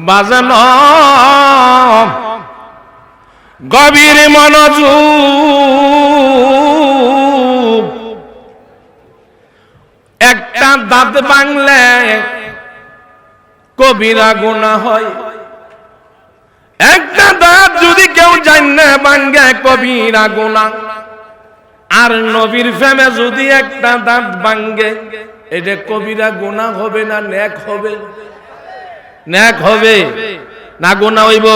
বাজানো গভীর মনোযোগ। একটা দাঁত ভাঙলে কবিরা গুনাহ হয়, একটা দাঁত যদি কেউ জানে ভাঙে কবিরা গুনাহ। আর নবীর প্রেমে যদি একটা দাঁত ভাঙে এটা কবিরা গুনাহ হবে না নেক হবে? নেক হবে না গুনাহ হইব?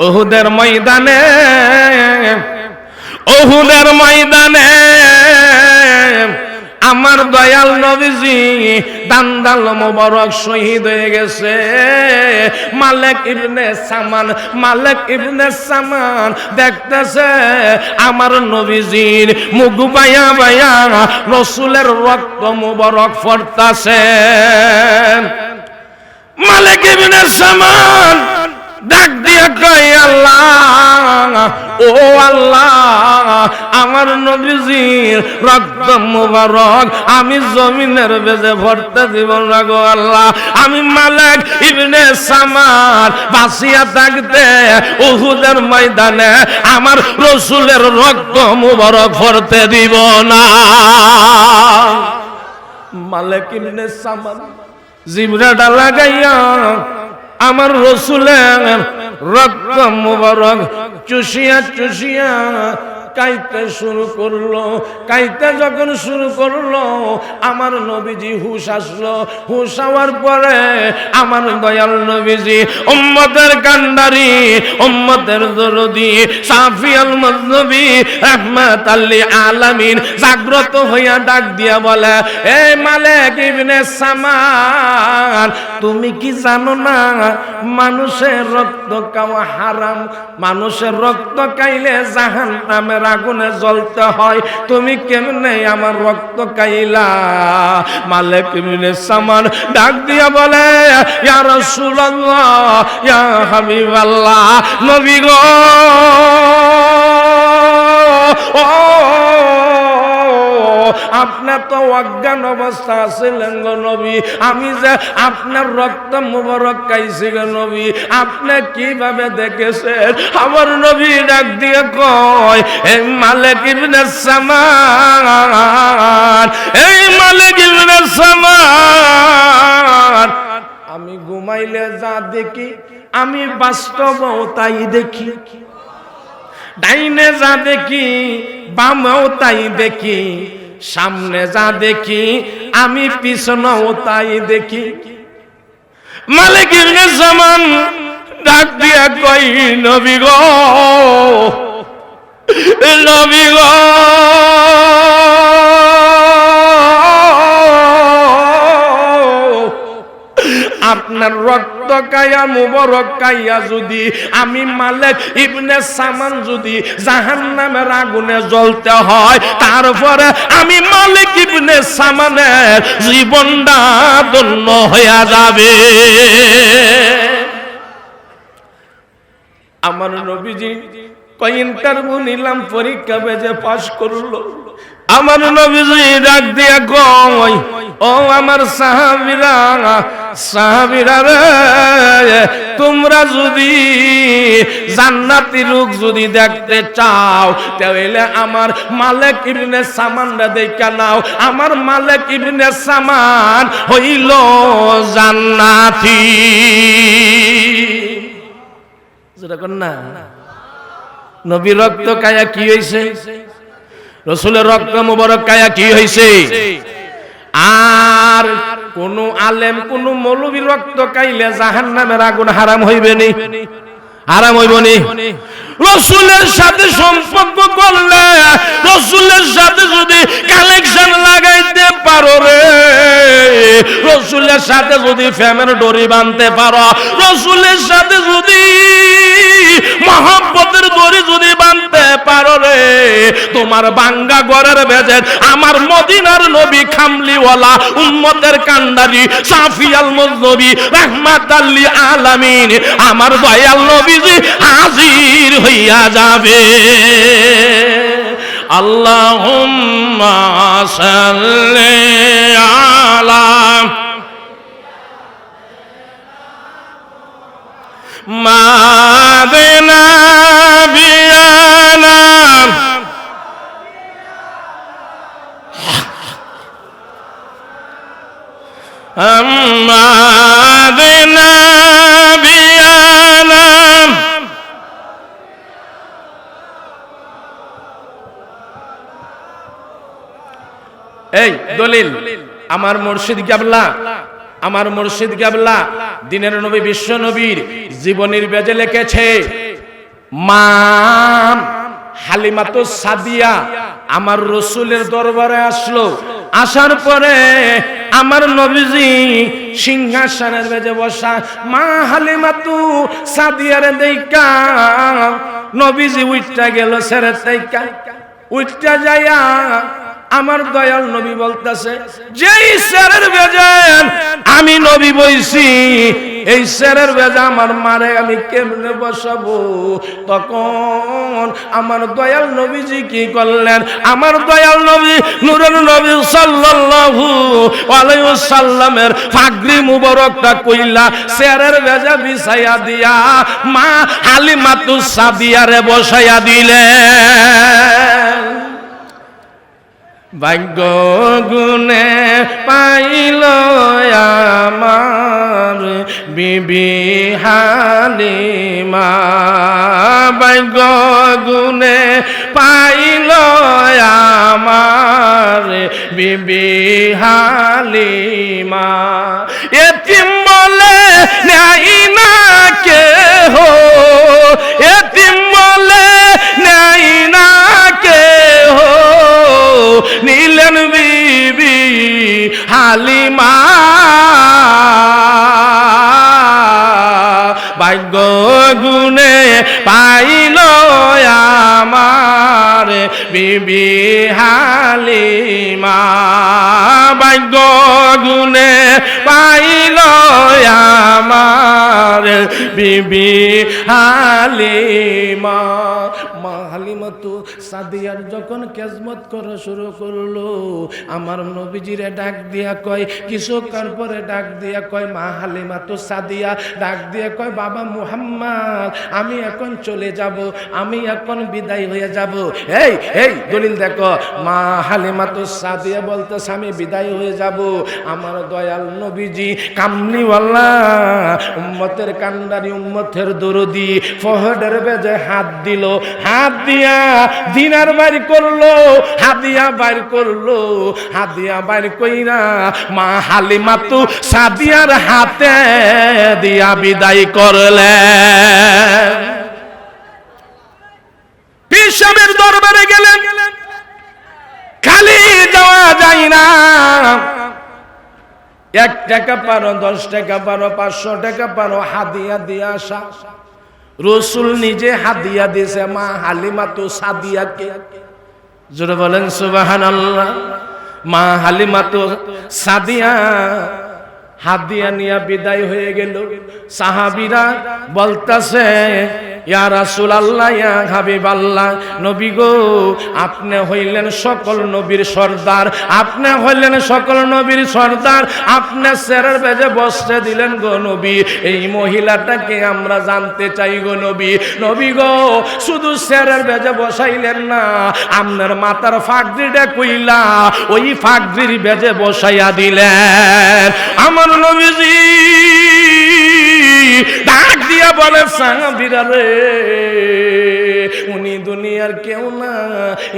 উহুদের ময়দানে, উহুদের ময়দানে আমার দয়াল নবীজি দান্দাল মোবারক শহীদ হয়ে গেছে। মালিক ইবনে সামান, মালিক ইবনে সামান দেখতেছে আমার নবীজির মুখ বায়া বায়া রাসূলের রক্ত মোবারক পড়তাছে। মালিক ইবনে সামান ডাক দিয়ে কয়, আল্লাহ, ও আল্লাহ, আমার নবীজির রক্ত মুবারক আমি জমিনের বেজে ভরতে দিব না গো আল্লাহ। আমি মালিক ইবনে সামান বাঁচিয়া থাকতে উহুদের ময়দানে আমার রাসূলের রক্ত মুবারক ভরতে দিব না। মালিক ইবনে সামান জিবরাটা লাগাইয়া আমার রাসূলের রক্ত মুবারক চুষিয়া চুষিয়া কাইতে শুরু করলো। কাইতে যখন শুরু করলো আমার নবীজি হুশ আসলো। হুশ হওয়ার পরে আমার দয়াল নবীজি উম্মতের কান্ডারি, উম্মতের দরদি শাফিউল মুযনবী রাহমাতাল লিল আলামিন জাগ্রত হইয়া ডাক দিয়া বলে, এ মালিক ইবনে সামান, তুমি কি জানো না মানুষের রক্ত খাওয়া হারাম? মানুষের রক্ত খাইলে জাহান্নামের আগুনে জ্বলতে হয়। তুমি কেমনে আমার রক্ত খাইলা? মালিক ইবনে সামান ডাক দিয়া বলে, ইয়া রাসূলুল্লাহ, ইয়া হাবিবাল্লাহ, নবী গো, আপনার তো অজ্ঞান অবস্থা আছিলেন গো নবী। আমি যে আপনার রক্ত মুবারক খাইছি গো নবী, আপনি কিভাবে দেখেছেন? আমার নবী ডাক দিয়ে কয়, এই মালিক ইবনে সামান, এই মালিক ইবনে সামান, আমি ঘুমাইলে যা দেখি আমি বাস্তবও তাই দেখি। ডাইনে যা দেখি বামেও তাই দেখি, সামনে যা দেখি আমি পিছনেও তাই দেখি। মালিক ইবনে সামান ডাক দিয়া কই, নবী গো, নবী গো, আপনার রক্ত কায়া মুবারক কাইয়া যদি আমি মালিক ইবনে সামান যদি জাহান্নামের আগুনে জ্বলতে হয়, তারপরে আমি মালিক ইবনে সামানের জীবনটা ধন্য হয়ে যাবে। আমার নবীজি কয় ইন্টারভিউ নিলাম, পরীক্ষা বেজে পাস করলো। আমার নবীজি ডাক দিয়া কয়, ও আমার সাহাবীরা, সাহাবীরা রে, তোমরা যদি জান্নাতি রূপ যদি দেখতে চাও তাহলে আমার মালিক ইবনে সামানরা দেখা নাও। আমার মালিক ইবনে সামান হইল জান্নাতি। যেরকম না নবী রক্ত কায়া কি হইছে? রাসূলের রক্ত মুবারক কায়া কি হইছে? আর কোন আলেম কোন মৌলবী রক্ত কাইলে জাহান্নামের আগুন হারাম হইবে নি? হারাম হইব নি? রাসূলের সাথে সম্পর্ক করলে, রাসূলের সাথে যদি কালেকশন লাগাইতে পারো রে, রাসূলের সাথে যদি প্রেমের ডরি বাঁধতে পারো, রাসূলের সাথে যদি মহব্বতের দড়ি যদি বাঁধতে পারো রে, তোমার বাঙ্গা ঘরের ভেজে আমার মদিনার নবী খামলিওয়ালা উম্মতের কান্ডারি শাফিউল মুযনবী রাহমাতাল লিল আলামিন আমার দয়াল নবীজি হাজির হইয়া যাবে। আল্লাহুম্মা সাল্লি আলা মাদিনা বিয়ানা মাদিনা বিয়ানা এই দলিল আমার মুর্শিদ কেবলা দিনের নবী বিশ্ব নবীর জীবনীর পেজে লিখেছে মা হালিমাতুস সাদিয়া আমার রাসূলের দরবারে আসলো, আসার পরে আমার নবীজি সিংহাসনের পেজে বসা, মা হালিমাতু সাদিয়ার দেইকা নবীজি উঠটা গেল ছেড়ে তাইকা, উঠটা যাইয়া আমার দয়াল নবী বলতেছে যেই সেরের বেজান আমি নবী বইছি, এই সেরের বেজা আমার মারে আমি কেমনে বসাবো? তখন আমার দয়াল নবীজি কি করলেন? আমার দয়াল নবী নূরের নবী সাল্লাল্লাহু আলাইহি ওয়াসাল্লামের পাগড়ি মুবারকটা কইলা সেরের বেজা বিছাইয়া দিয়া মা হালিমাতুস সাদিয়ারে বসাইয়া দিলেন। ভাগ্য গুণে পাইল আমার বিবি হালিমা, ভাগ্য গুণে পাইল আমার বিবি হালিমা। এতিম বলে নাই না কেহ, এতিম বলে নাই না কেহ, নিলেন বিবি হালিমা। ভাগ্য গুণে পাইল আমার বিবি হালিমা, ভাগ্য গুণে পাইল আমার বিবি হালিমা। মা হালিমাতু সাদিয়ার যখন খেজমত করা শুরু করলো, আমার নবীজিরে ডাক দিয়া কয়, কিছুক্ষণ পরে ডাক দিয়া কয়, মা হালিমাতু সাদিয়া ডাক দিয়া কয়, বাবা মুহাম্মদ আমি এখন চলে যাব, আমি এখন বিদায় হয়ে যাব। এই এই দলিল দেখো, মা হালিমাতু সাদিয়া বলতেছে আমি বিদায় হয়ে যাব। আমার দয়াল নবীজি কামলিওয়ালা, উম্মতের কান্ডারি, উম্মতের দরদি, ফহদের বেজে হাত দিল, হাত দিয়া দিনার বাইর করলো, হাদিয়া বাইর করলো, হাদিয়া বাইর কইরা মা হালিমাতু সাদিয়ার হাতে দিয়া বিদায় করলেন। পীর সাহেবের দরবারে গেলেন, খালি যাওয়া যায় না। 1 টাকা পারো, 10 টাকা পারো, 500 টাকা পারো, হাদিয়া দিয়া আসা। রাসূল নিজে হাদিয়া দিয়েছে মা হালিমাতু সাদিয়াকে। জোরে বলেন সুবহানাল্লাহ। মা হালিমাতু সাদিয়া হাদিয়া নিয়ে বিদায় হয়ে গেল। সাহাবীরা বলতাছে ইয়া রাসূলুল্লাহ, ইয়া হাবিবাল্লাহ, নবী গো আপনি হইলেন সকল নবীর সর্দার, আপনি হইলেন সকল নবীর সর্দার, আপনি সেরের বেজে বসতে দিলেন গো নবী, এই মহিলাটাকে আমরা জানতে চাই গো নবী। নবী গো শুধু সেরের বেজে বসাইলেন না, আপনার মাথার ফাগড়িটা কইলা ওই ফাগড়ির বেজে বসাইয়া দিলেন। আমার নবীজি ডাক দিয়া বলে, সাহাবীরা রে, উনি দুনিয়ার কেউ না,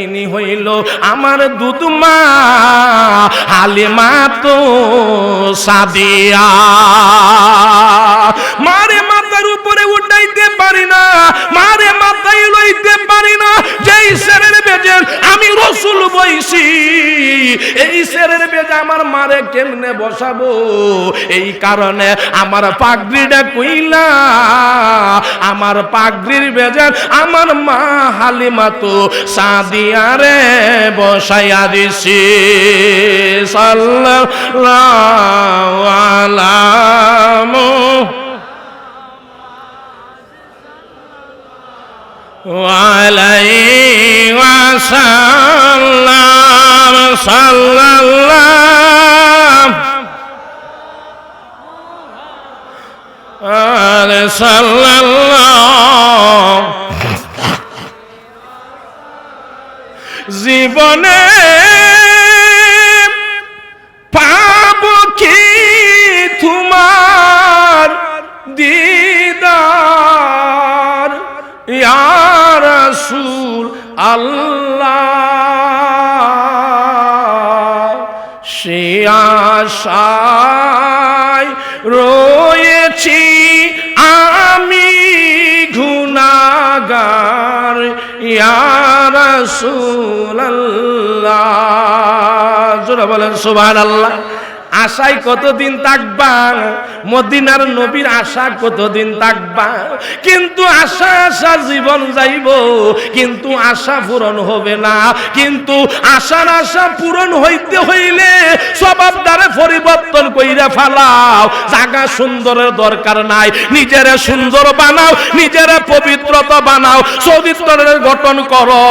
ইনি হইল আমার দুধমা হালিমাতু সাদিয়া। মারে মাথার উপরে উঠাইতে পারি না, মারে মাথায় লইতে পারি না, যেই সেরের বেজে আমি রাসূল বইছি, এই সেরের বেজে আমার মারে কেমনে বসাবো? এই কারণে আমার পাগড়িটা কইলা আমার পাগড়ির বেজে আমার মা হালিমাতু সাদিয়ারে বসাইয়া দিছি। সাল্লাল্লাহু আলাইহি ওয়াসাল্লাম। সাল্লাল্লাহু সাল্লাল্লাহু জীবনে পাব কি তোমার দিদার ইয়া রাসূল আল্লাহ সে আশায় রয়েছি আমি গুনাহগার ইয়া রাসূলুল্লাহ জোরে বলেন সুবহানাল্লাহ আশায় কতদিন থাকবা মদিনার নবীর আশা কতদিন থাকবা কিন্তু আশা আশা জীবন যাইব কিন্তু আশা পূরণ হবে না কিন্তু আশা পূরণ হইতে হইলে স্বভাবটারে পরিবর্তন কইরা ফেলাও জায়গা সুন্দরের দরকার নাই নিজেরে সুন্দর বানাও নিজেরে পবিত্রতা বানাও চরিত্রের গঠন করো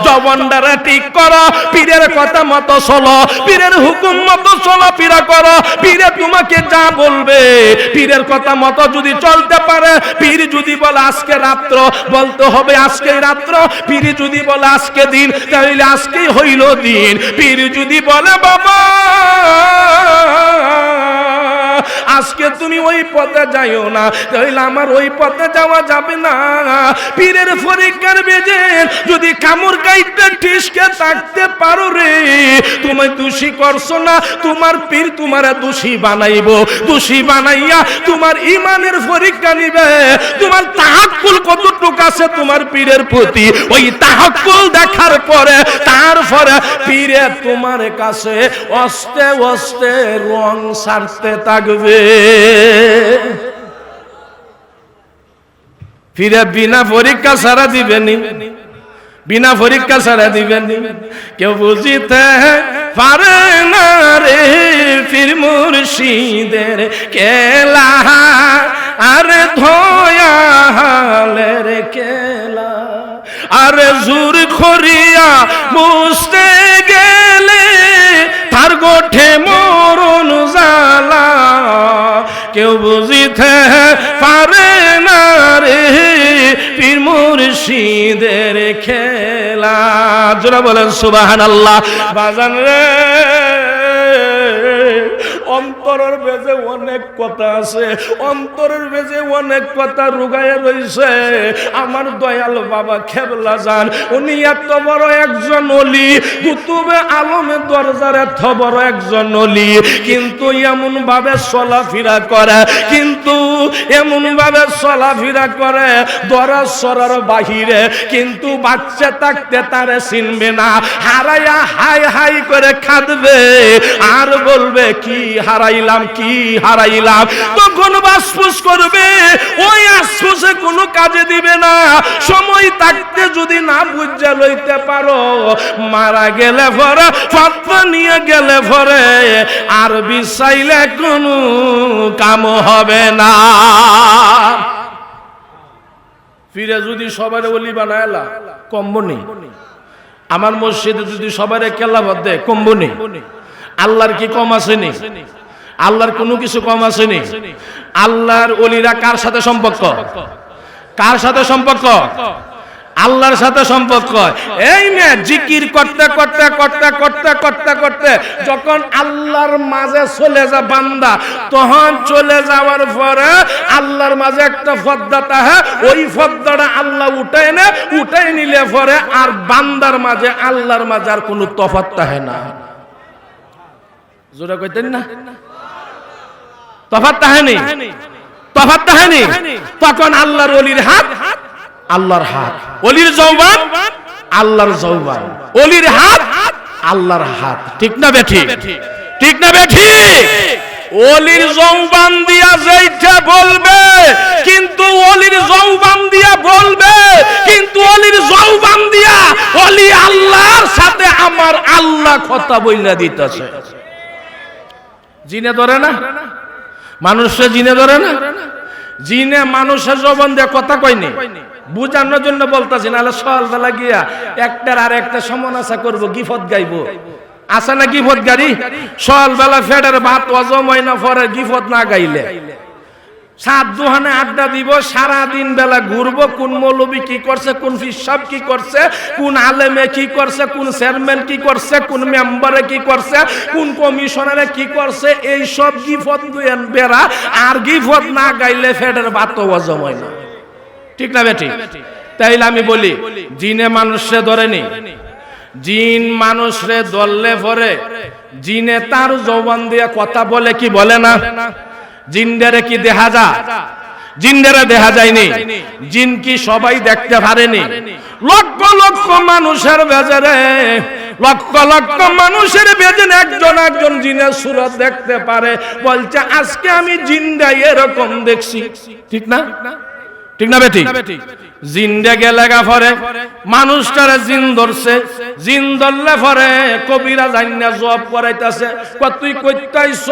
জবানটারে ঠিক করো পীরের কথা মতো চলো পীরের হুকুম মতো চলো পীরা করো পীরে তোমাকে যা বলবে পীরের কথা মতো যদি চলতে পারে পীর যদি বলে আজকে রাত্র বলতে হবে আজকে রাত্র পীর যদি বলে আজকে দিন তাহলে আজকেই হইল দিন পীর যদি বলে বাবা আজকে তুমি ওই পথে যাইও না তাহলে আমার ওই পথে যাওয়া যাবে না পীরের পরীক্ষার বেজে যদি কামড় গাইতে ঠিসকে থাকতে পারো রে তুমি দোষী করছো না তোমার পীর তোমার দোষী বানাইবো দোষী বানাইয়া তোমার ঈমানের পরীক্ষা নিবে তোমার তাহাক্কুল কতটুকু আছে তোমার পীরের প্রতি ওই তাহাক্কুল দেখার পরে তারপরে পীরে তোমার কাছে অস্তে অস্তে রং সারতে থাকবে ফিরে বিনা পরীক্ষা ছাড়া দিবেনি বিনা পরীক্ষা ছাড়া দিবেনি কেউ বুঝিতে পারে না রে পীর মুর্শিদের কেলা আরে ধোয়া হালের কেলা আরে জোর খরিয়া বুঝতে গেলে তার গোঠে মরণ জ্বালা কেউ বুঝিতে পারে না রে পীর মুর্শিদের খেলা জোরে বলেন সুবহানাল্লাহ বাজান রে অন্তরের বেজে অনেক কথা আছে অন্তরের বেজে অনেক কথা রুগায় রইছে আমার দয়াল বাবা কেবলা জান উনি এত বড় একজন ওলি কুতুবে আলমে দরজার এত বড় একজন ওলি কিন্তু এমন ভাবে চলাফেরা করে কিন্তু এমন ভাবে চলাফেরা করে দরাজ সরার বাহিরে কিন্তু বাচ্চা থাকতে তারে চিনবে না হারাইয়া হাই হাই করে কাঁদবে আর বলবে কি হারাইলাম কি হারাইলাম তখন বাসফুস করবে ওই আশফুসে কোনো কাজে দিবে না সময় থাকতে যদি না বুঝে লইতে পারো মারা গেলে পরে ফাতবা নিয়ে গেলে পরে আর বিচাইলে কোনো কাম হবে না ফিরে যদি সবারে ওলি বানায়লা কম্ব নেই আমার মসজিদে যদি সবারে কেল্লাবাদ দেয় কম্ব নেই আল্লাহর কি কম আসেনি আল্লাহর কোনো কিছু কম আসেনি আল্লাহর ওলিরা কার সাথে সম্পর্ক কার সাথে সম্পর্ক আল্লাহর সাথে সম্পর্ক এই মেয়ে জিকির করতে করতে করতে করতে করতে করতে যখন আল্লাহর মাঝে চলে যা বান্দা তখন চলে যাওয়ার পরে আল্লাহর মাঝে একটা পর্দা থাকে ওই পর্দাটা আল্লাহ উঠাই নিলে পরে আর বান্দার মাঝে আল্লাহর মাঝে আর কোনো তফাৎ থাকে না জোরে কইতেন না তফাৎ তাহানি তখন আল্লাহর ওলির হাত আল্লাহর হাত ওলির যৌবান আল্লাহর যৌবান ওলির হাত আল্লাহর হাত ঠিক না বেঠি ঠিক না বেঠি ওলির যৌবান দিয়া যেইটা বলবে কিন্তু ওলির যৌবান দিয়া বলবে কিন্তু ওলির যৌবান দিয়া ওলি আল্লাহর সাথে আমার আল্লাহ কথা বইলা দিতেছে জিনে ধরে না মানুষে জিনে ধরে না জিনে মানুষের জবান দিয়ে কথা কয়নি বুঝানোর জন্য বলতেছি নাহলে সকালবেলা গিয়া একটার আর একটা সমান আশা করবো গিফত গাইবো আসে না গিফত গাড়ি সকালবেলা ফেডের ভাত হজম হয় না পরে গিফত না গাইলে সাত দোহানে আড্ডা দিব, সারা দিন বেলা ঘুরবো, কোন মৌলবী কি করছে, কোন ফিসাব কি করছে, কোন আলেমে কি করছে, কোন চেয়ারম্যান কি করছে, কোন মেম্বারে কি করছে, কোন কমিশনারে কি করছে, এই সব গিফত দুয়েন বেড়া। আর গিফত না গাইলে ফেডের বাতো হজম হয় না, ঠিক না বেটি? তাইলে আমি বলি, জিনে মানুষে ধরেনি, জিন মানুষরে ধরলে পরে জিনে তার জবান দিয়ে কথা বলে কি বলে না? জিনদেরে কি দেখা যায়? জিনদেরে দেখা যায়নি। জিন কি সবাই দেখতে পারেনি? লক্ষ লক্ষ মানুষের বেজারে, লক্ষ লক্ষ মানুষের বেজেন একজন একজন জিনের সুরত দেখতে পারে। বলছে আজকে আমি জিনটাই এরকম দেখছি, ঠিক না? ঠিক না বেটি? জিন্দে গেলে পরে মানুষটারে জিন ধরছে, জিন ধরলে পরে কবিরা জান্না জব করাইতাছে, তুই কইতে আইছস?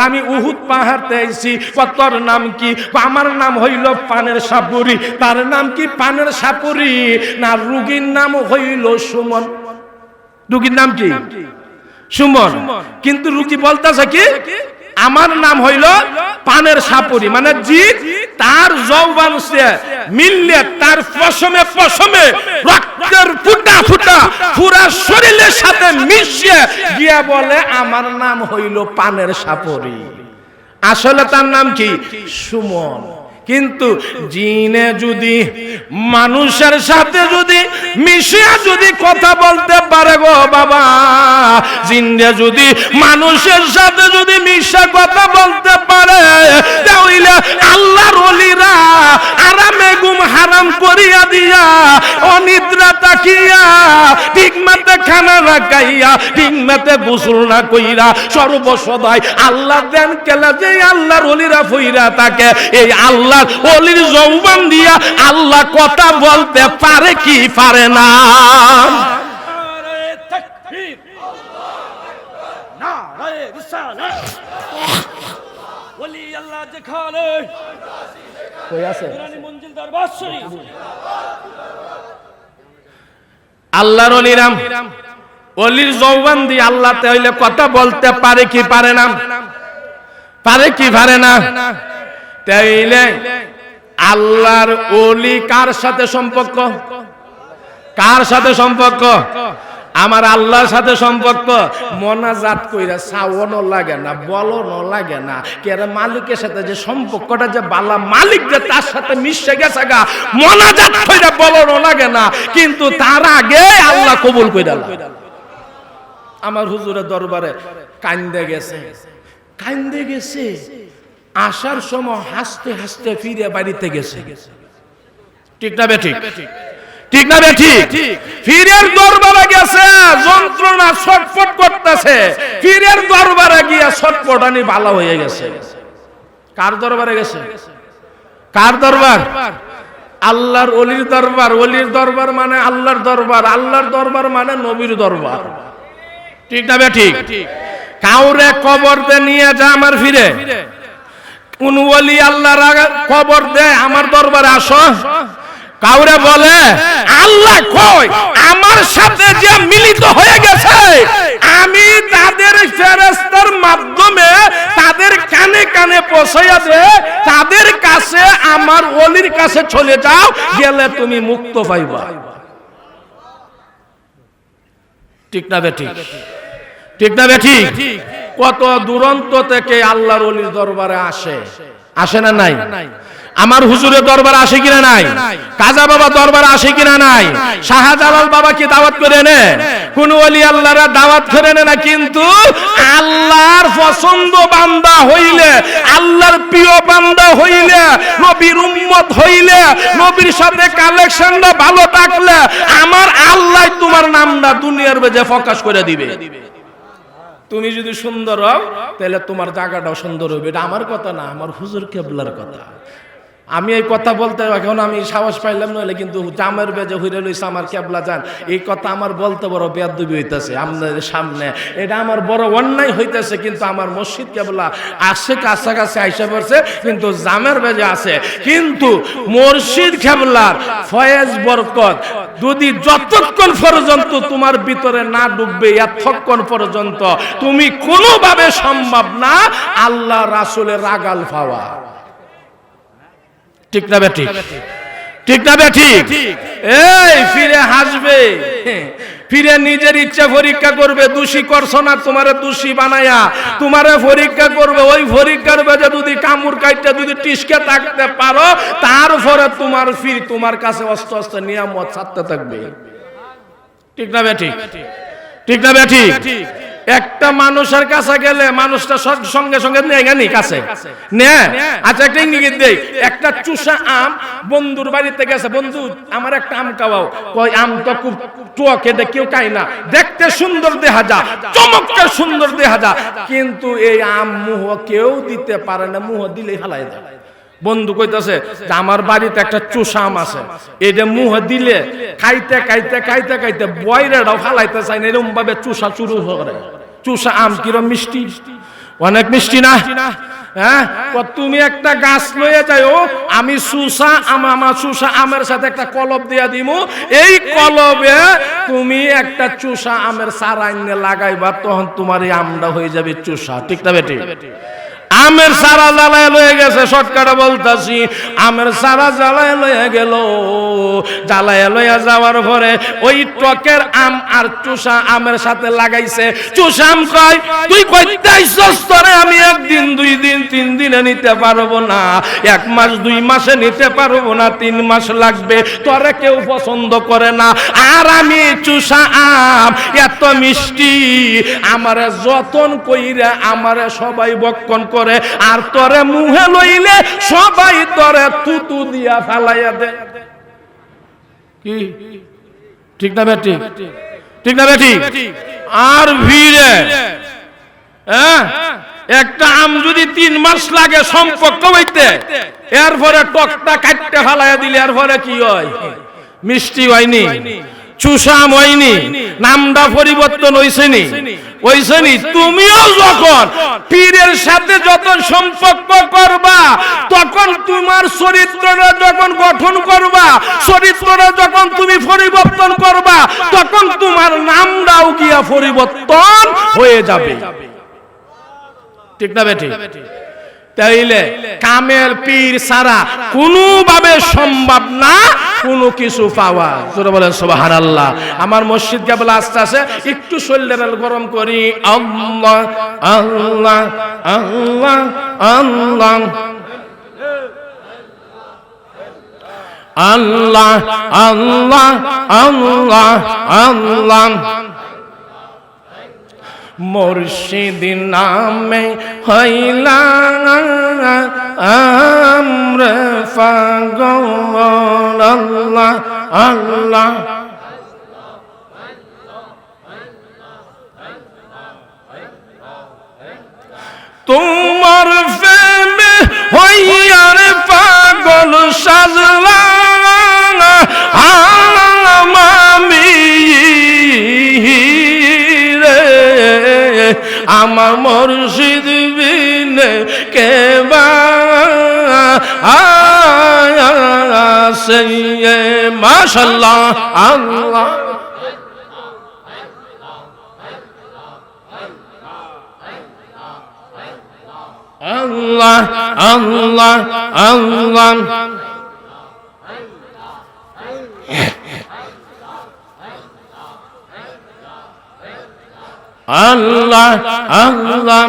আমি উহুদ পাহাড়তে আইছি। তোর নাম কি? আমার নাম হইল পানের সাপুরি। তার নাম কি পানের সাপুরি? না, রুগীর নাম হইল সুমন। রুগীর নাম কি? সুমন। কিন্তু রুগী বলতেছে কি আমার নাম হইল পানের সাপুরি। মানে জিন তার যৌবন সে মিললে তার পশমে পশমে রক্তের ফুটা ফুটা পুরা শরীরের সাথে মিশিয়ে গিয়া বলে আমার নাম হইল পানের সাপুরি। আসলে তার নাম কি? সুমন। কিন্তু জিনে যদি মানুষের সাথে যদি মিশিয়ে যদি কথা বলতে পারে গো বাবা, জিনে যদি মানুষের সাথে যদি মিশে কথা বলতে পারে, তাহলে আল্লাহর ওলিরা আরামে ঘুম হারাম করিয়া দিয়া, অনিদ্রা তাকিয়া, ঠিক মতে খানা না খাইয়া, ঠিক মতে গোসল না কইরা, সর্বসদাই আল্লাহ দেন কেলা যে আল্লাহর ওলিরা ফইরা থাকে। এই আল্লাহ ওলির যৌবন দিয়া আল্লাহ কথা বলতে পারে কি পারে না? আল্লাহর ওলিরাম ওলির যৌবন দিয়ে আল্লাহ তাইলে কথা বলতে পারে কি পারে না? পারে কি পারে না? তাইলে আল্লাহর ওলি কার সাথে সম্পর্ক? কার সাথে সম্পর্ক? আমার আল্লাহর সাথে সম্পর্ক। মোনাজাত কইরা সাওয়ানো লাগে না, বলনো লাগে না, কেরে মালিকের সাথে যে সম্পর্কটা যে বালা, মালিক যে তার সাথে মিশে গেছে গা, মোনাজাত কইরা বলনো লাগে না, কিন্তু তার আগে আল্লাহ কবুল কইরা। আমার হুজুরের দরবারে কান্দে গেছে, কান্দে গেছে, আসার সময় হাসতে হাসতে ফিরে বাড়িতে গেছে, ঠিক না বেঠিক? ঠিক না বেঠিক? ফিরের দরবারে গেছে, যন্ত্রণা ছটফট করতেছে, ফিরের দরবারে গিয়া ছটফটানি ভালো হয়ে গেছে। কার দরবারে গেছে? কার দরবার? আল্লাহর ওলির দরবার। ওলির দরবার মানে আল্লাহর দরবার, আল্লাহর দরবার মানে নবীর দরবার, ঠিক না বেঠিক? কাউরে কবর দে নিয়ে যা আমার ফিরে, কোন ওলি আল্লাহর কবর দে আমার দরবারে আসো, কাউরে বলে আল্লাহ কই আমার সাথে যে মিলিত হয়ে গেছে, আমি তাদের ফেরেশতার মাধ্যমে তাদের কানে কানে পৌঁছাইয়া দে, তাদের কাছে আমার ওলির কাছে চলে যাও, গেলে তুমি মুক্ত পাইবা। ঠিক না বেঠিক? ঠিক না বেঠিক? কত দূরান্ত থেকে আল্লাহর ওলির দরবারে আসে, আসে না নাই? আমার হুজুরের দরবারে আসে কিনা নাই? কাজা বাবা দরবারে আসে কিনা নাই? শাহজালাল বাবা কি দাওয়াত করে নে? কোন ওলি আল্লাহরা দাওয়াত করে না, কিন্তু আল্লাহর পছন্দ বান্দা হইলে, আল্লাহর প্রিয় বান্দা হইলে, নবীর উম্মত হইলে, নবীর সাথে কালেকশনটা ভালো থাকলে আমার আল্লাহ তোমার নামটা দুনিয়ার বেজে প্রকাশ করে দিবে। তুমি যদি সুন্দর হও তাহলে তোমার জায়গাটাও সুন্দর হবে। এটা আমার কথা না, আমার হুজুর কেবলার কথা। আমি এই কথা বলতে এখন আমি সাহস পাইলাম নইলে কিন্তু জামের বেজে হইরে লইছে আমার কেবলা যান, এই কথা আমার বলতে বড় বেয়াদবি হইতেছে আপনাদের সামনে, এটা আমার বড় অন্যায় হইতেছে। কিন্তু আমার মসজিদ কেবলা আসে কাছাকাছি আইসা পড়ছে, কিন্তু জামের বেজে আছে। কিন্তু মসজিদ কেবলার ফয়েজ বরকত যদি যতক্ষণ পর্যন্ত তোমার ভিতরে না ঢুকবে, এতক্ষণ পর্যন্ত তুমি কোনোভাবে সম্ভব না আল্লাহ রাসূলের রাগাল পাওয়া। ঠিক না বেঠিক? ঠিক না বেঠিক? এই ফিরে হাসবে, ফিরে নিজের ইচ্ছা পরীক্ষা করবে। দোষী করছো না, তোমারে দোষী বানায়া তোমারে পরীক্ষা করবে। ওই পরীক্ষার বেজে যদি কামড় কাইটা যদি টিসকে থাকতে পারো, তারপরে তোমার ফির তোমার কাছে অস্ত্র অস্ত্র নিয়ামত ছাড়তে থাকবে। ঠিক না বেঠিক? ঠিক না বেঠিক? একটা মানুষের কাছে গেলে মানুষটা সঙ্গে সঙ্গে নেই কাছে নে। আচ্ছা একটা ইঙ্গিত দেই, একটা চুষা আম বন্ধুর বাড়িতে গেছে, বন্ধু আমার একটা আম খাওয়াও। কই আম তো খুব টক, এটা কেউ খায় না, দেখতে সুন্দর দেখা যা, চমৎকার সুন্দর দেখা যা, কিন্তু এই আম মুহ কেউ দিতে পারে না, মুহ দিলেই হালাই দেয়। বন্ধু কইতাছে যে আমার বাড়িতে একটা চুষা আম আছে, এটা মুহ দিলে খাইতে খাইতে খাইতে খাইতে বয়রাটাও ফালাইতে চায় না, এরকম ভাবে চুষা চুরু করে। চুষা আম কিরম মিষ্টি, অনেক মিষ্টি না? হ্যাঁ, তুমি একটা গাছ লয়ে যাও, আমি চুষা আম, আমার চুষা আমের সাথে একটা কলব দিয়া দিমু, এই কলবে তুমি একটা চুষা আমের চারা এনে লাগাইবা, তখন তোমার এই আমটা হয়ে যাবে চুষা। ঠিক না বেটি? আমের সারা জ্বালায় লয়ে গেছে, শর্টকাটে বলতাছি, আমের সারা জ্বালায় লয়ে গেল। জ্বালায় লইয়া যাওয়ার পরে ওই টকের আম আর চুষা আমের সাথে লাগাইছে। চুষা আম কয়, তুই কইতে আইছস, তোরে আমি একদিন, 2 দিন, 3 দিনে নিতে পারবো না, 1 মাস 2 মাসে নিতে পারবো না, 3 মাস লাগবে, তোরে কেউ পছন্দ করে না। আর আমি চুষা আম এত মিষ্টি, আমারে যতন কইরা আমারে সবাই বক্ষণ করে, আর তোরে মুহে লইলে সবাই তোরে থুতু দিয়া ফালাইয়া দে। কি ঠিক না বেটি? ঠিক না বেটি? আর ভিড়ে একটা আম যদি 3 মাস লাগে সম্পর্ক হইতে, এরপরে টকটা কাটতে ফালাইয়া দিলে এরপরে কি হয়? মিষ্টি হয়নি, চুষাম হয়নি, নামটা পরিবর্তন হইছেনি, হইছেনি। তুমিও যখন পীরের সাথে যত সম্পর্ক করবা, তখন তোমার চরিত্রটা যখন গঠন করবা, চরিত্রটা যখন তুমি পরিবর্তন করবা, তখন তোমার নামটাও গিয়া পরিবর্তন হয়ে যাবে। ঠিক না বেটি? তাইলে কামেল পীর ছাড়া কোনোভাবে সম্ভব না কোনো কিছু পাওয়া। জোরে বলেন সুবহানাল্লাহ। আমার মসজিদ কেবল আস্তে আস্তে একটু শরীর গরম করি। আল্লাহ আল্লাহ আল্লাহ আল্লাহ আল্লাহ আল্লাহ আল্লাহ আল্লাহ। মুর্শিদ নামে হইলা আমরা পাগল। আল্লাহ আল্লাহ তোমার প্রেমে হইয়ার পাগল সাজলা আমি রে, আমার মুর্শিদ বিনে কেবা আছে। মাশাআল্লাহ আল্লাহ আল্লাহ আল্লাহ আল্লাহ। আল্লাহ আল্লাহ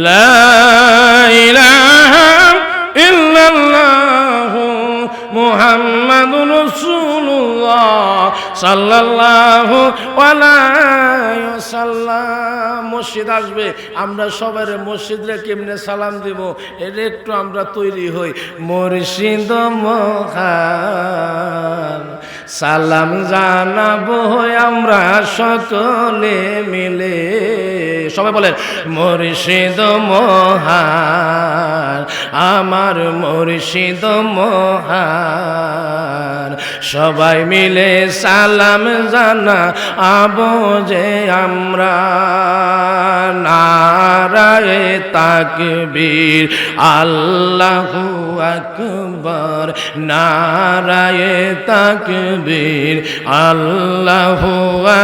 লা ইলাহা ইল্লাল্লাহ মুহাম্মাদুর রাসূলুল্লাহ সাল্লাল্লাহু আলাইহি ওয়াসাল্লাম। মসজিদ আসবে, আমরা সবার মসজিদে কেমনে সালাম দিব এটা একটু আমরা তৈরি হই। মুর্শিদ মহান সালাম জানাবো আমরা সকলে মিলে। সবাই বলেন মুর্শিদ মহান, আমার মুর্শিদ মহান। সবাই মিলে সালাম জানাবো যে আমরা। নারায়ে তাকবীর আল্লাহু আকবার, নারায়ে তাকবীর আল্লাহু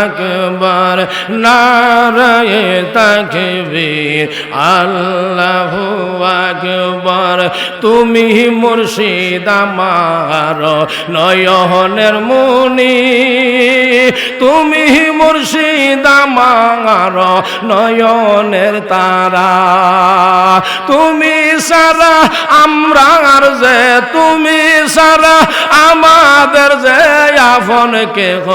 আকবার, নারায়ে তাকবীর আল্লাহু আকবার। তুমি মুর্শিদ আমার নয়নের মনি, তুমি মুর্শিদ আমার নয়নের তারা, তুমি সারা আমরা যে, তুমি সারা আমাদের যে আপন কেহ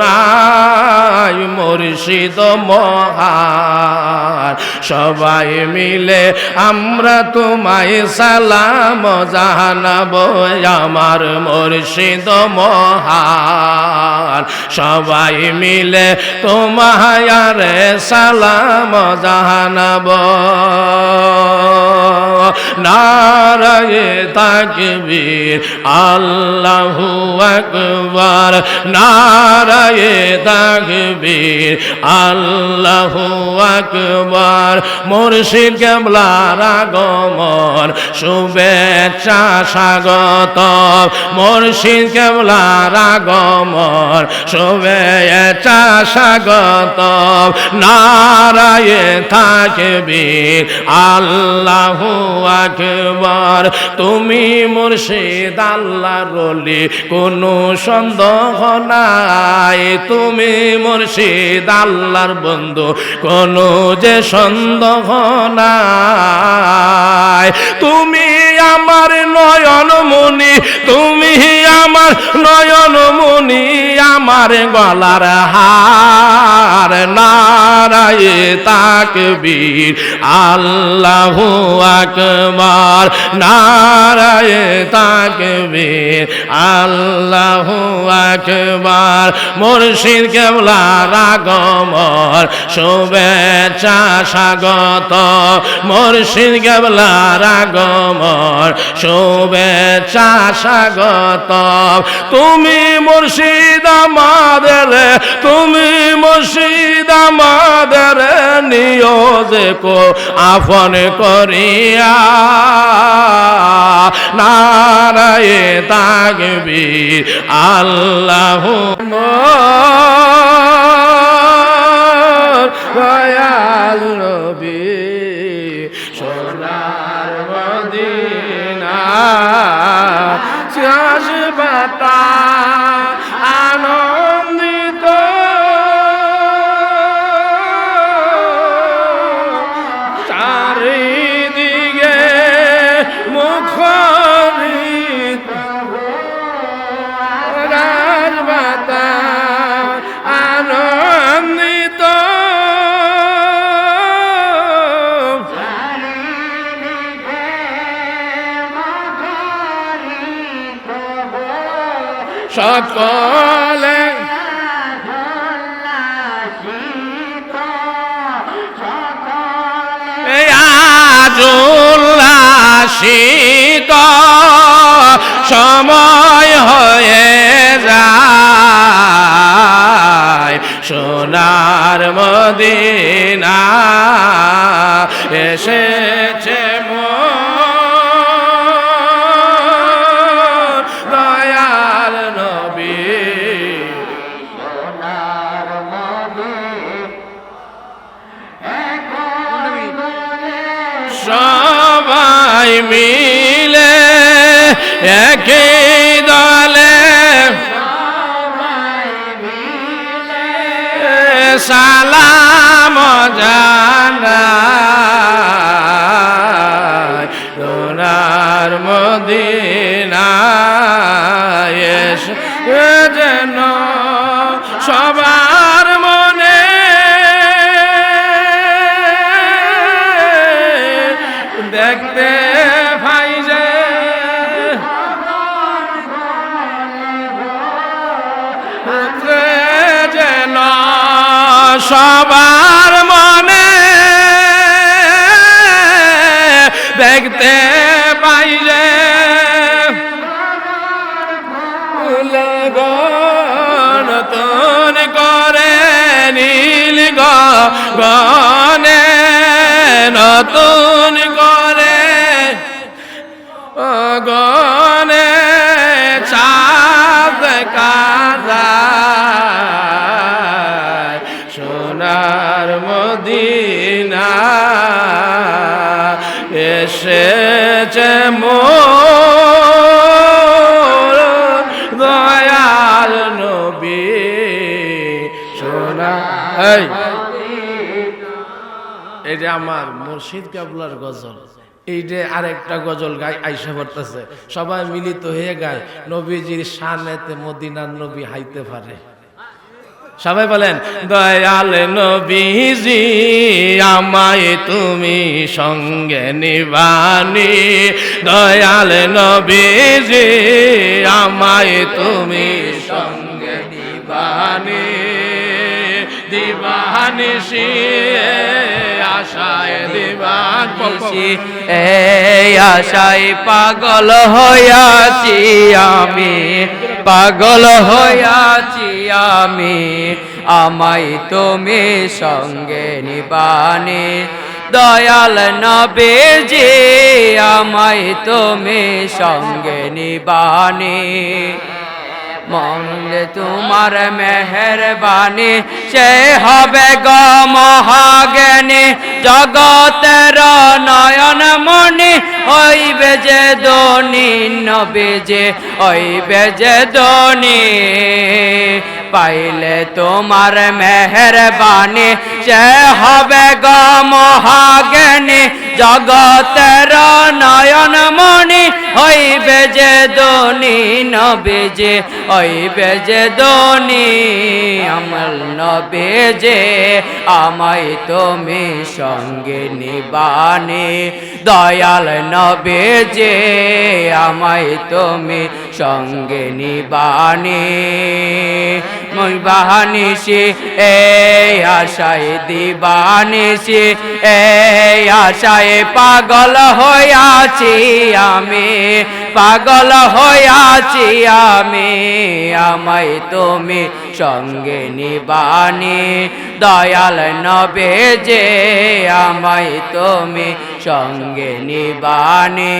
নাই। মুর্শিদ মহান সবাই মিলে আমরা তোমায় সালাম জানাবো। আমার মুর্শিদ মহান সবাই মিলে তোমায় সালাম জানাবো। নারায়ে তাকবীর আল্লাহু আকবার, নারায়ে তাকবীর আল্লাহু আকবার। মুর্শিদ কেবলার আগমন শুভেচ্ছা স্বাগত, মুর্শিদ কেবলার আগমন শুভেচ্ছা স্বাগত। নারায়ে তাকবীর আল্লাহু আকবার। তুমি মুর্শিদ আল্লাহর ওলি কোনো সন্দেহ নাই, তুমি মুর্শিদ আল্লাহর বন্ধু কোনো যে সন্দেহ নাই। তুমি আমার নয়ন মনি, তুমি আমার নয়ন মনি, আমার গলার হার। নারায়ে তাকবীর আল্লাহু আকবার, নারায়ে তাকবীর আল্লাহু আকবার। মুর্শিদ কেবলার আগমন শুভেচ্ছা স্বাগত, মুর্শিদ কেবলার আগমন শুভেচ্ছা স্বাগত। তুমি মুর্শিদ আমাদের, তুমি মুর্শিদ আমাদের নিয়োজে কো আপন করিয়া। নারায়ে তাকবীর আল্লাহু দয়াল নবী সোনার মদিনা চাষবাতা আনন্দিত চারিদিকে মুখরিত রাজবাতা আনন্দিত সকলে আজ উল্লাসিত সময় হয়ে যায়। সোনার মদিনা এসেছে দয়াল নবী। সবাই মিলে একই দলে সালাম জানাই। সোনার মদিনায় এসে যেন সবার মনে দেখতে পাই যে যেন সবার মনে দেখতে পাই যে নতুন করে নীল গনে নতুন করে গনে চাঁদ কাজা সোনার মদিনা এই যে আমার মুর্শিদ কাবলার গজল, এই যে আরেকটা গজল গায় আইসা পড়তেছে, সবাই মিলিত হয়ে গায় নবীজির শানেতে মদিনার নবী হাইতে পারে। সবাই বলেন দয়াল নবীজি আমায় তুমি সঙ্গে নিবানি, দয়াল নবীজি আমায় তুমি সঙ্গে নিবানি, দিবানিশি আশায় দিবানিশি এই আশায় পাগল হইয়াছি আমি, পাগল হইয়াছি আমি, আমায় তুমি সঙ্গে নিবানি, দয়াল নবীজি আমায় তুমি সঙ্গে নিবানি। মনলে তোমার মেহেরবানি সে হবে গো মহাজ্ঞানী, জগতের নয়ন মণি হইবে যে ধনী, নবীজি হইবে যে ধনী, পাইলে তোমার মেহেরবানি সে হবে গো মহাজ্ঞানী, জগতের নয়ন মণি হইবে যে ধনী, নবীজি হইবে যে ধনী, আমার নবীজি আমায় তুমি সঙ্গে নিবানি, দয়াল নবীজি আমায় তুমি সঙ্গে নিবানি, মই বাহানিসি এই আশায় দিবানিসি, এই আশায় পাগল হইয়াছি আমি, পাগল হইয়াছি আমি, আমায় তুমি সঙ্গে নিবানি, দয়াল নবীজি আমায় তুমি সঙ্গে নিবানি।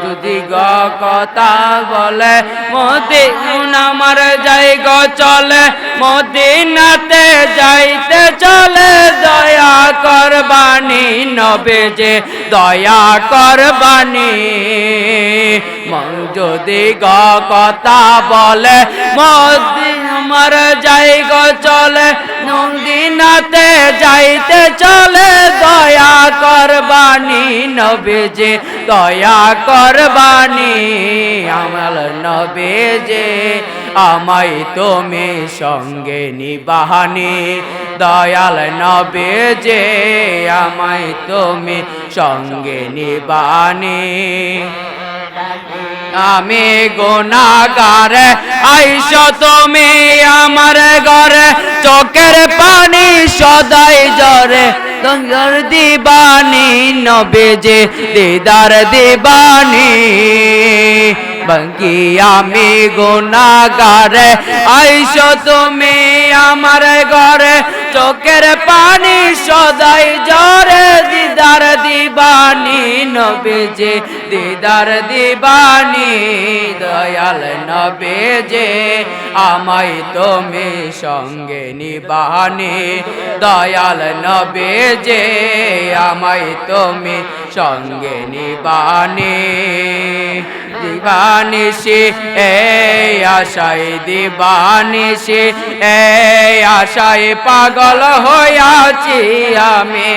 যদি গ কথা বলে মদিনা আমার যাইগ চলে, মদিনাতে যাইতে চলে, দয়া করবানি নবীজি দয়া করবানি। যদি গ কথা বলে মদিনা আমার যাইগ চলে, মদিনাতে যাইতে চলে, দয়া করবানি নবীজি দয়া করবানি, আমার নবীজি আমায় তুমি সঙ্গে নিবানি, দয়াল নবীজি আমায় তুমি সঙ্গে নিবানি। আমি গুনাহগার আইসো তুমি আমার ঘরে, চোখের পানি সদাই ঝরে, দিদার দিবানি নবীজি দিদার দিবানি, বাকি আমি গুনাহগার আইসো তুমি আমার ঘরে, চোখের পানি সদাই ঝরে, দিদার দিবানি নবীজি দিদার দিবানি, দয়াল নবীজি আমায় তুমি সঙ্গে নিবানি, দয়াল নবীজি আমায় তুমি সঙ্গে নিবানি, দিবানিশি এই আশায় দিবানিশি, এই আশায় পাগল হইয়াছি আমি,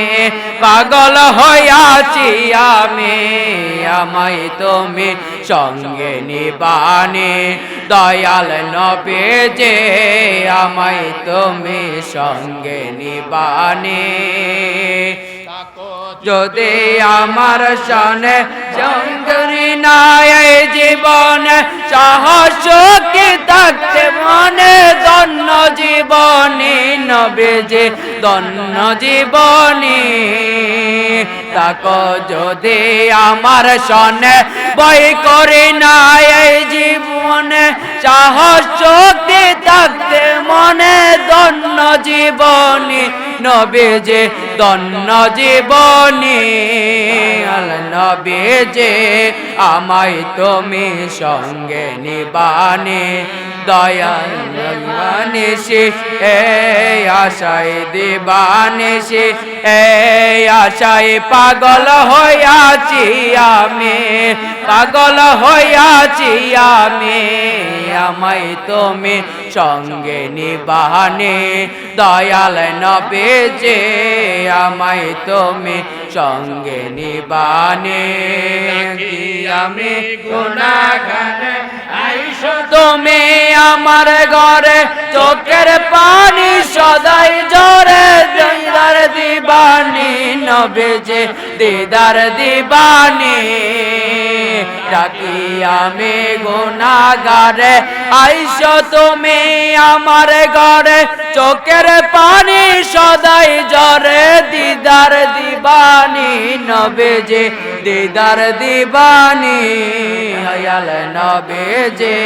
পাগল হইয়াছি আমি, আমায় তুমি সঙ্গে নিবানি, দয়াল নবীজি আমায় তুমি সঙ্গে নিবানি। যদি আমার সনে সঙ্গী নাই জীবনে, সাহস শক্তি থাকতে মনে, ধন্য জীবনী নবীজি ধন্য জীবনী, তাকো যদি আমার সনে বই করি নাই জীবনে, সাহস শক্তি থাকতে মনে, ধন্য জীবনী নবীজি ধন্য জীবনী, নবীজি আমায় তুমি সঙ্গে নিবানি, দয়াল দিবানিশি এই আশায় দিবানিশি, এই আশায় পাগল হইয়াছি আমি, পাগল হইয়াছি আমি, আমায় তুমি সঙ্গে নিবানি, দয়াল নবীজি আমায় তুমি সঙ্গে নিবানে কি আমি গুনাহগার আইসো তুমি আমার ঘরে চোখের পানি সদাই জরে দিদার দিবানি নবীজি দিদার দিবানি ডাকি আমি গুনাহগারে আইসো তুমি আমার ঘরে চোখের পানি সদাই জরে দিদার দিবানি নবীজি দিদার দিবানি আয়াল নবীজি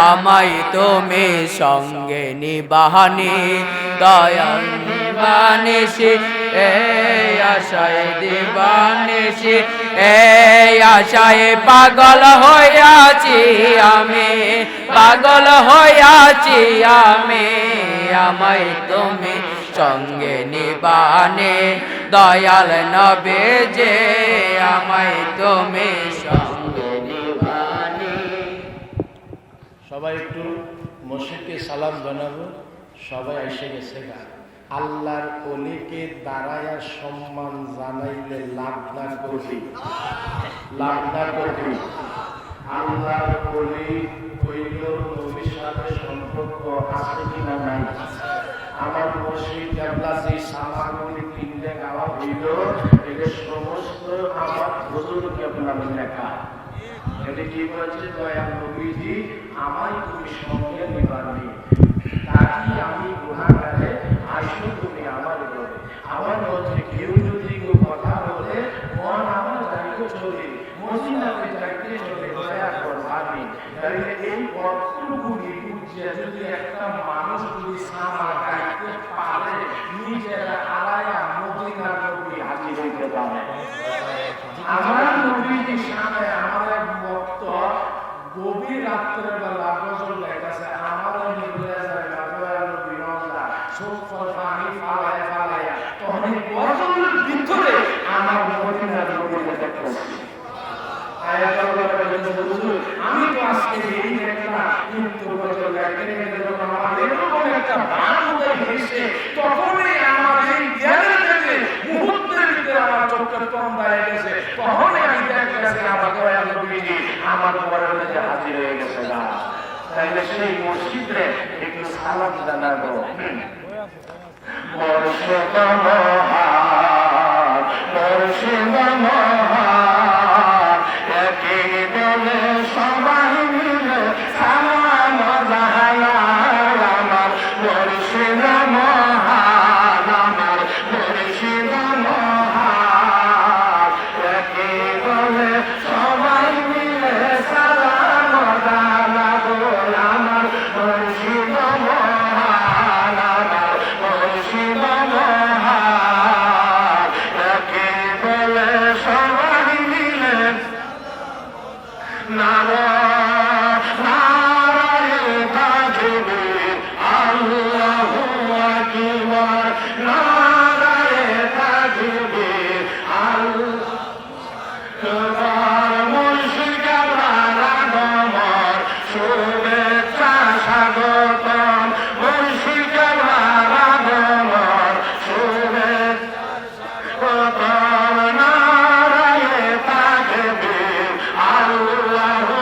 আমায় তুমি সঙ্গে নিবানি দয়াল দিবানিসি এই আশায় দিবানিসি এই আশায় পাগল হইয়াছি আমি পাগল হইয়াছি আমি আমায় তুমি সঙ্গে নিবানে দয়াল নবীজি আমায় তুমি সঙ্গে নিবানে। সবাই একটু মসজিদকে সালাম জানাবো। সবাই এসে গেছে গা। আল্লাহর ওলিকে দাঁড়ায়া সম্মান জানাইলে লাভ না করবি, লাভ না করবি। আল্লাহর ওলি হইল নবীর সাথে সম্পর্ক আছে কিনা নাই? আমার মসজিদ কেবলা যে সামাগুলি কিনলে গাওয়া হইল এদের সমস্ত আমার হুজুর কেবলার লেখা। এটা কি বলছে? দয়াল নবীজি আমায় তুমি সঙ্গে নিবানি, তাকি আমি গুনাহগারে আইসো তুমি আমার ঘরে। আমার মধ্যে কেউ যদি কথা বলে মন আমার যাইতে চলে মদিনাতে যাইতে চলে দয়া কর আমি। তাহলে এই পথগুলি বুঝিয়ে যদি একটা মানুষ যদি সামা গাইতে পারে নিজেরা আলায়া মদিনার নবী হাজির হইতে পারে। আমার নবীজি সামনে আমার এক ভক্ত গভীর রাত্রের বেলা গজল লেখাছে আমার নিভে যায় দয়াল নবী নজরা চোখ পানি ফালায় ফালায়া তখন এই গজলের ভিতরে আমার মদিনার নবীকে দেখতেছি। আমি তো আজকে এই দেখলাম কিন্তু গজল লেখতে যখন আমার এরকম একটা বান উদয় হয়েছে তখনই আমার এই জ্ঞানের থেকে মুহূর্তের ভিতরে আমার চোখের তন্দায় গেছে। তখনই আমি দেখতেছি আমার দয়াল নবীজি আমার ঘরের মধ্যে হাজির হয়ে গেছে না। তাইলে সেই মসজিদে একটু সালাম জানাবো। মুর্শিদ মহান মুর্শিদ মহান একই দলে সবাই মিলে সালাম জানাই আমার মুর্শিদ মহান আমার মুর্শিদ মহান একই দলে সবাই মিলে সালাম জানাবো আমার মুর্শিদ মহান আমার মুর্শিদ মহান একই দলে সবাই মিলে নারা নারায়ে তাকবীর আল্লাহু আকবার নারায়ে তাকবীর আল্লাহু মুর্শিদ আগমন শুভেচ্ছা স্বাগতম মুর্শিদ আগমন শুভেচ্ছা নারায়ে তাকবীর আল্লাহু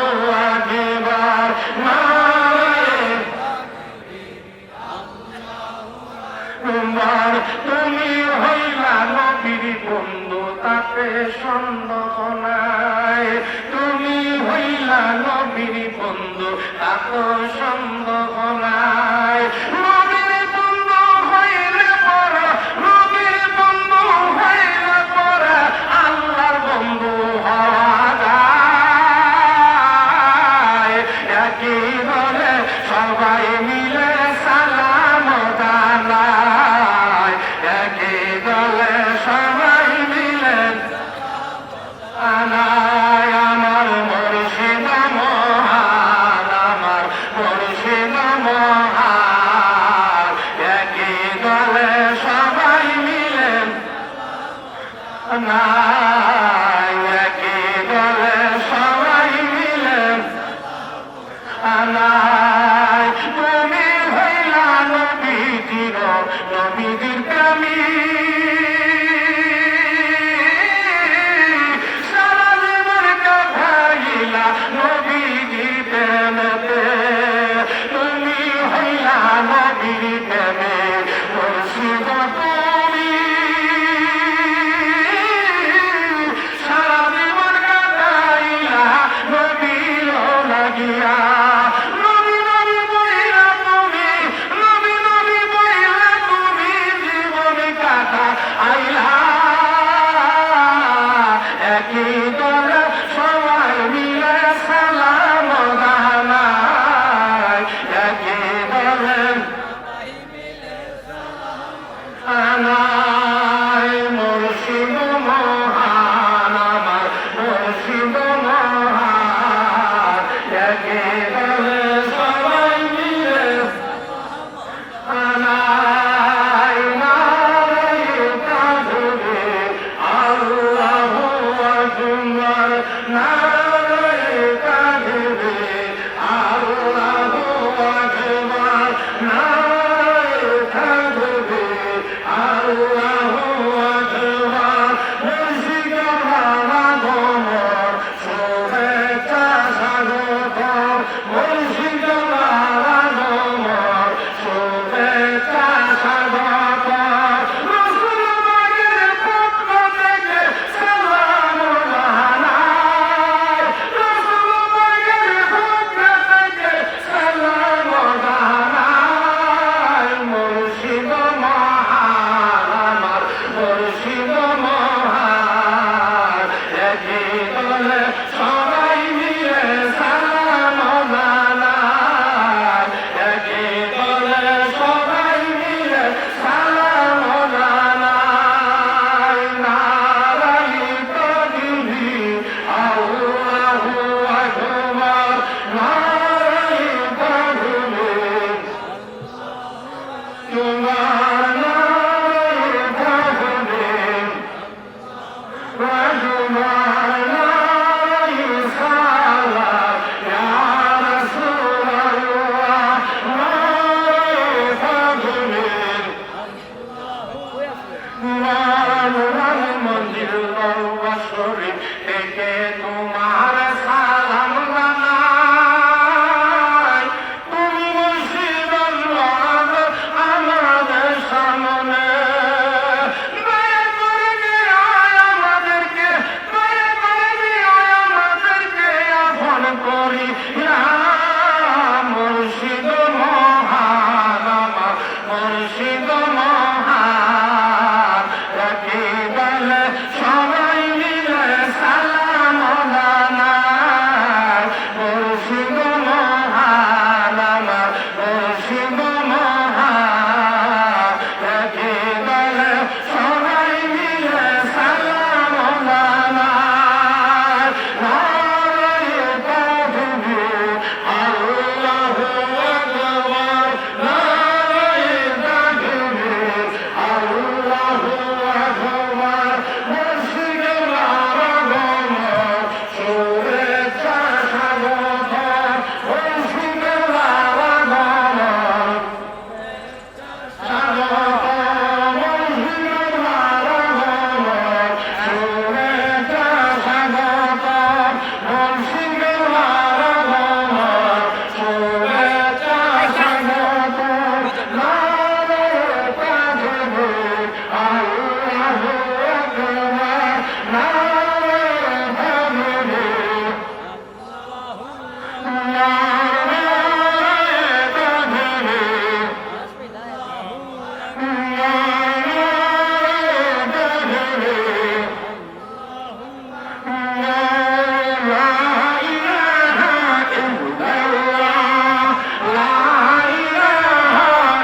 আকবার নারায়ে তোমার তুমি হইলা নবীর বন্ধু তাতে সন্দেহ নাই। তুমি হইলা নবীর বন্ধু তাতে সন্দেহ নাই। নবীর বন্ধু হইলে পরে নবীর বন্ধু হইলে পরে আল্লাহর বন্ধু হওয়া যায়। একই বলে সবাই মিলে সালাম জানাই একই দলে সবাই মিলে আনাই আমার মুর্শিদ মহান আমার মুর্শিদ মহান একই দলে সবাই মিলে না